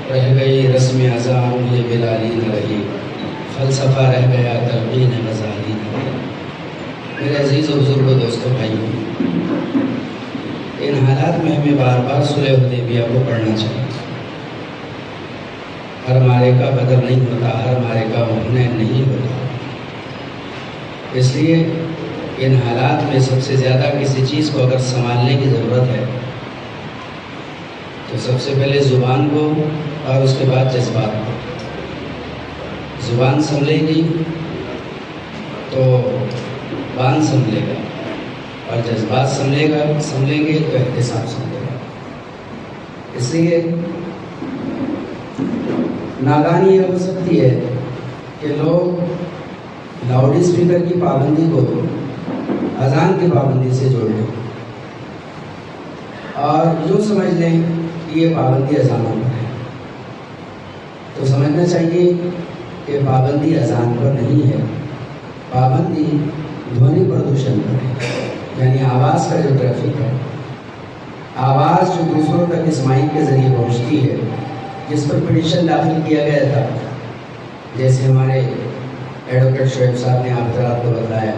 رہ گئی رسم اذان یہ بلالی نہ رہی، فلسفہ رہ گیا تلقین غزالی نہ رہی۔ میرے عزیز و بزرگ دوستوں بھائیوں، ان حالات میں ہمیں بار بار صلح حدیبیہ کو پڑھنا چاہیے۔ ہر مارے کا بدر نہیں ہوتا، ہر مارے کا حنین نہیں ہوتا۔ اس لیے ان حالات میں سب سے زیادہ کسی چیز کو اگر سنبھالنے کی ضرورت ہے تو سب سے پہلے زبان کو اور اس کے بعد جذبات کو۔ زبان سنبھلے گی تو بان سنبھلے گا، اور جذبات سنبھلیں گے تو احتساب سنبھلے گا۔ اس لیے نادانی یہ ہو سکتی ہے کہ لوگ لاؤڈ اسپیکر کی پابندی کو اذان کی پابندی سے جوڑ لیں اور یوں سمجھ لیں کہ یہ پابندی اذانوں پر ہے۔ تو سمجھنا چاہیے کہ پابندی اذان پر نہیں ہے، پابندی دھونی پردوشن پر ہے، یعنی آواز کا جو ٹریفک ہے، آواز جو دوسروں تک اس مائک کے ذریعے پہنچتی ہے، جس پر پٹیشن داخل کیا گیا تھا، جیسے ہمارے ایڈوکیٹ شعیب صاحب نے آپ حضرات کو بتایا۔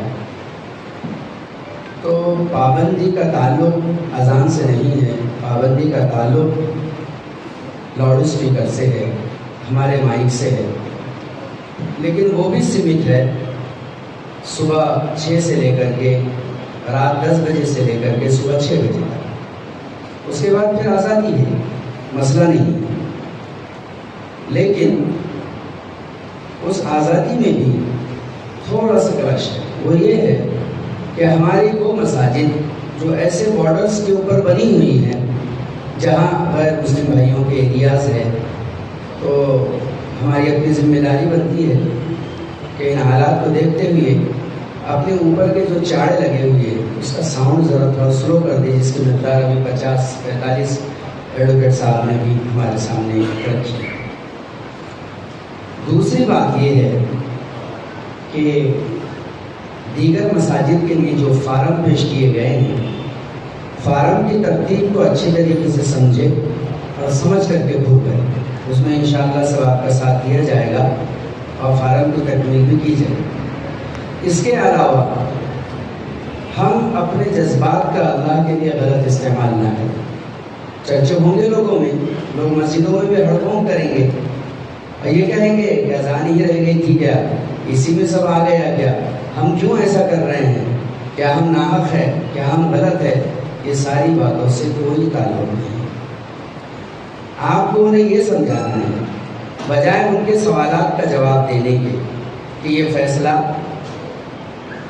تو پابندی کا تعلق اذان سے نہیں ہے، پابندی کا تعلق لاؤڈ اسپیکر سے ہے، ہمارے مائک سے ہے، لیکن وہ بھی سمٹ ہے صبح 6 سے لے کر کے رات 10 بجے سے لے کر کے صبح 6 بجے تک۔ اس کے بعد پھر آزادی ہے، مسئلہ نہیں۔ لیکن اس آزادی میں بھی تھوڑا سا کلش ہے، وہ یہ ہے کہ ہماری وہ مساجد جو ایسے بارڈرز کے اوپر بنی ہوئی ہیں جہاں غیر مسلم بھائیوں کے ایریاز ہیں، تو ہماری اپنی ذمہ داری بنتی ہے کہ ان حالات کو دیکھتے ہوئے اپنے اوپر کے جو چاڑے لگے ہوئے ہیں اس کا ساؤنڈ ذرا تھوڑا سلو کر دے، جس کی مقدار ابھی 50-45 ایڈوکیٹ صاحب نے بھی ہمارے سامنے رکھی۔ دوسری بات یہ ہے کہ دیگر مساجد کے لیے جو فارم پیش کیے گئے ہیں، فارم کی ترتیب کو اچھے طریقے سے سمجھے اور سمجھ کر کے پھر کریں، اس میں انشاءاللہ سب آپ کا ساتھ دیا جائے گا اور فارم کی تکمیل بھی کی جائے گی۔ اس کے علاوہ ہم اپنے جذبات کا اللہ کے لیے غلط استعمال نہ کریں۔ چرچے ہوں گے لوگوں میں، لوگ مسجدوں میں بھی ہڑدنگ کریں گے اور یہ کہیں گے کہ اذان ہی رہ گئی تھی کیا، اسی میں سب آ گیا کیا، ہم کیوں ایسا کر رہے ہیں، کیا ہم ناحق ہے، کیا ہم غلط ہے۔ یہ ساری باتوں سے کوئی تعلق نہیں۔ آپ کو انہیں یہ سمجھانا ہے بجائے ان کے سوالات کا جواب دینے کے کہ یہ فیصلہ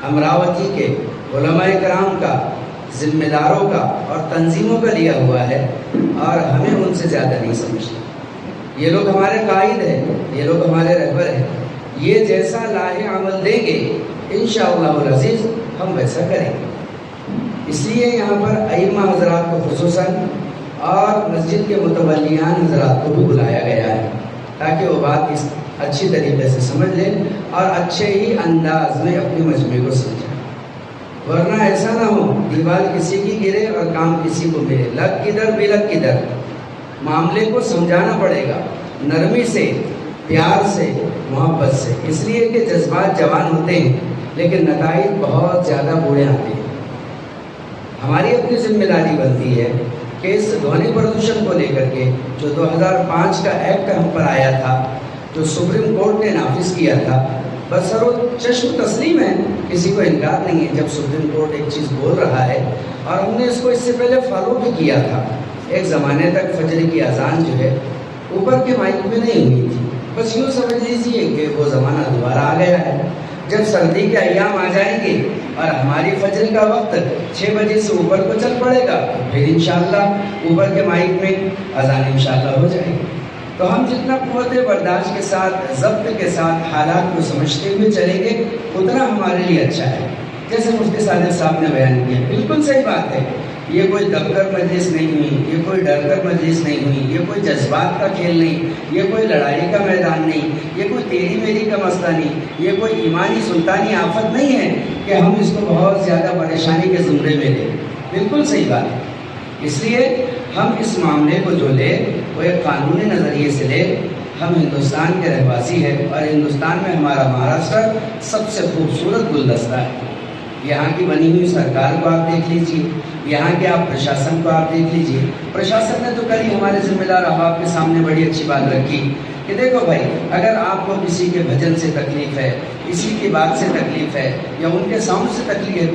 امراوتی کے علماء کرام کا، ذمہ داروں کا اور تنظیموں کا لیا ہوا ہے اور ہمیں ان سے زیادہ نہیں سمجھتے۔ یہ لوگ ہمارے قائد ہیں، یہ لوگ ہمارے رہبر ہیں، یہ جیسا لاہ عمل دیں گے انشاءاللہ العزیز ہم ویسا کریں گے۔ اس لیے یہاں پر ائمہ حضرات کو خصوصاً اور مسجد کے متولیان حضرات کو بھی بلایا گیا ہے تاکہ وہ بات اس اچھی طریقے سے سمجھ لیں اور اچھے ہی انداز میں اپنے مجمع کو سمجھیں، ورنہ ایسا نہ ہو دیوار کسی کی گرے اور کام کسی کو ملے، لگ کدھر بے لگ کدھر۔ معاملے کو سمجھانا پڑے گا نرمی سے، پیار سے، محبت سے، اس لیے کہ جذبات جوان ہوتے ہیں لیکن نتائج بہت زیادہ برے آتے ہیں۔ ہماری اپنی ذمہ داری بنتی ہے کہ اس دھونی پردوشن کو لے کر کے جو 2005 کا ایکٹ ہم پر آیا تھا، جو سپریم کورٹ نے نافذ کیا تھا، بسر و چشم تسلیم ہے، کسی کو انکار نہیں ہے جب سپریم کورٹ ایک چیز بول رہا ہے، اور ہم نے اس کو اس سے پہلے فالو بھی کیا تھا۔ ایک زمانے تک فجر کی اذان جو ہے اوپر کے مائک میں نہیں ہوئی تھی، بس یوں سمجھ لیجیے کہ وہ زمانہ دوبارہ آ گیا ہے۔ جب سردی کے ایام آ جائیں گے اور ہماری فجر کا وقت 6 بجے سے اوپر کو چل پڑے گا، پھر انشاءاللہ اوپر کے مائک میں اذان انشاءاللہ ہو جائے گی۔ تو ہم جتنا قوت برداشت کے ساتھ، ضبط کے ساتھ حالات کو سمجھتے ہوئے چلیں گے اتنا ہمارے لیے اچھا ہے۔ جیسے مفتی صادق صاحب نے بیان کیا، بالکل صحیح بات ہے، یہ کوئی دب کر مجلس نہیں ہوئی، یہ کوئی ڈر کر مجلس نہیں ہوئی، یہ کوئی جذبات کا کھیل نہیں، یہ کوئی لڑائی کا میدان نہیں، یہ کوئی تیری میری کا مسئلہ نہیں، یہ کوئی ایمانی سلطانی آفت نہیں ہے کہ ہم اس کو بہت زیادہ پریشانی کے زمرے میں لیں۔ بالکل صحیح بات ہے۔ اس لیے ہم اس معاملے کو جو لیں وہ ایک قانونی نظریے سے لے، ہم ہندوستان کے رہواسی ہیں اور ہندوستان میں ہمارا مہاراشٹر سب سے خوبصورت گلدستہ ہے۔ یہاں کی بنی ہوئی سرکار کو آپ دیکھ لیجئے، یہاں کے آپ پرشاسن کو آپ دیکھ لیجئے۔ پرشاسن نے تو کل ہی ہمارے ذمہ دار احباب کے سامنے بڑی اچھی بات رکھی کہ دیکھو بھائی، اگر آپ کو کسی کے بھجن سے تکلیف ہے، کسی کی بات سے تکلیف ہے یا ان کے ساؤنڈ سے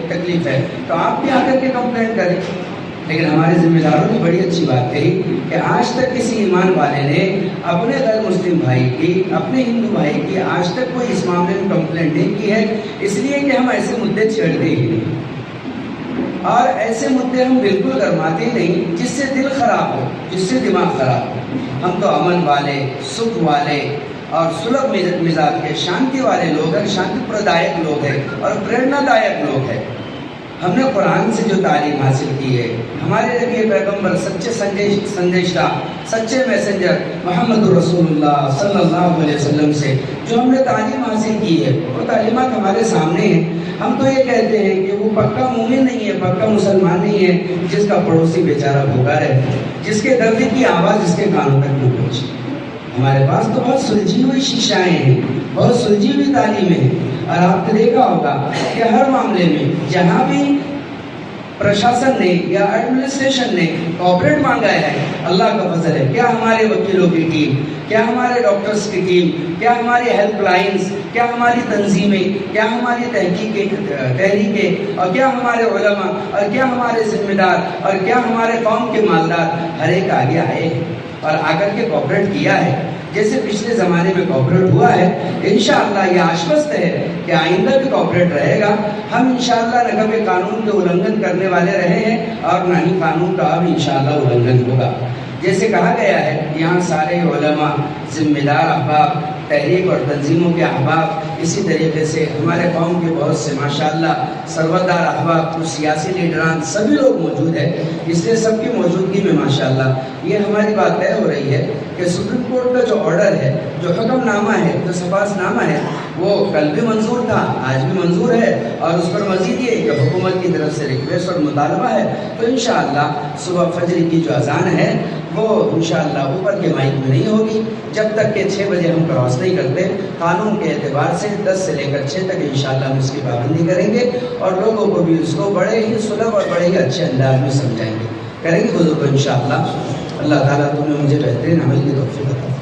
تکلیف ہے تو آپ بھی آ کر کے کمپلین کریں۔ لیکن ہمارے ذمہ داروں نے بڑی اچھی بات کہی کہ آج تک کسی ایمان والے نے اپنے غیر مسلم بھائی کی، اپنے ہندو بھائی کی آج تک کوئی اس معاملے میں کمپلین نہیں کی ہے، اس لیے کہ ہم ایسے مدعے چھیڑتے ہی نہیں اور ایسے مدعے ہم بالکل گرماتے ہی نہیں جس سے دل خراب ہو، جس سے دماغ خراب ہو۔ ہم تو امن والے، سکھ والے اور سلبھ مزاج کے، شانتی والے لوگ ہیں، شانتی پردائک لوگ ہیں اور پریرنا دائک لوگ ہیں۔ ہم نے قرآن سے جو تعلیم حاصل کی ہے، ہمارے نبی پیغمبر سچے سندیشہ، سچے میسنجر محمد رسول اللہ صلی اللہ علیہ وسلم سے جو ہم نے تعلیم حاصل کی ہے، وہ تعلیمات ہمارے سامنے ہیں۔ ہم تو یہ کہتے ہیں کہ وہ پکا مومن نہیں ہے، پکا مسلمان نہیں ہے جس کا پڑوسی بیچارہ بھوکا رہے، جس کے درد کی آواز اس کے کانوں تک نہ پہنچے۔ ہمارے پاس تو بہت سلجھی ہوئی شیشائیں ہیں، بہت سلجھی ہوئی تعلیمیں ہیں، اور آپ نے دیکھا ہوگا کہ ہر معاملے میں جہاں بھی پرشاسن نے یا ایڈمنسٹریشن نے کوآپریٹ مانگا ہے، اللہ کا فضل ہے، کیا ہمارے وکیلوں کی ٹیم، کیا ہمارے ڈاکٹرز کی ٹیم، کیا ہماری ہیلپ لائنز، کیا ہماری تنظیمیں، کیا ہماری تحریکیں اور کیا ہمارے علماء اور کیا ہمارے ذمہ دار اور کیا ہمارے قوم کے مالدار ہر ایک آگے آئے ہیں اور آ کر کے کوآپریٹ کیا ہے، جیسے پچھلے زمانے میں کوآپریٹ ہوا ہے۔ انشاءاللہ یہ آشوست ہے کہ آئندہ بھی کوآپریٹ رہے گا۔ ہم انشاءاللہ نہ کبھی قانون کے النگھن کرنے والے رہے ہیں اور نہ ہی قانون کا اب انشاءاللہ النگھن ہوگا۔ جیسے کہا گیا ہے، یہاں سارے علماء، ذمہ دار احباب، تحریک اور تنظیموں کے احباب، اسی طریقے سے ہمارے قوم کے بہت سے ماشاءاللہ سربردار احباب، کچھ سیاسی لیڈران، سبھی لوگ موجود ہیں۔ اس لیے سب کی موجودگی میں ماشاءاللہ یہ ہماری بات طے ہو رہی ہے کہ سپریم کورٹ کا جو آرڈر ہے، جو حکم نامہ ہے، جو سفارش نامہ ہے، وہ کل بھی منظور تھا، آج بھی منظور ہے، اور اس پر مزید یہ کہ حکومت کی طرف سے ریکویسٹ اور مطالبہ ہے۔ تو انشاءاللہ صبح فجر کی جو اذان ہے وہ انشاءاللہ اوپر کے مائک میں نہیں ہوگی جب تک کہ 6 بجے ہم کراس نہیں کرتے۔ قانون کے اعتبار سے 10 سے لے کر 6 تک انشاءاللہ ہم اس کی پابندی کریں گے اور لوگوں کو بھی اس کو بڑے ہی سلبھ اور بڑے ہی اچھے انداز میں سمجھائیں گے، کریں گے بزرگ انشاءاللہ۔ اللہ تعالیٰ تم نے مجھے بہترین عمل کی توفیق عطا فرمائے۔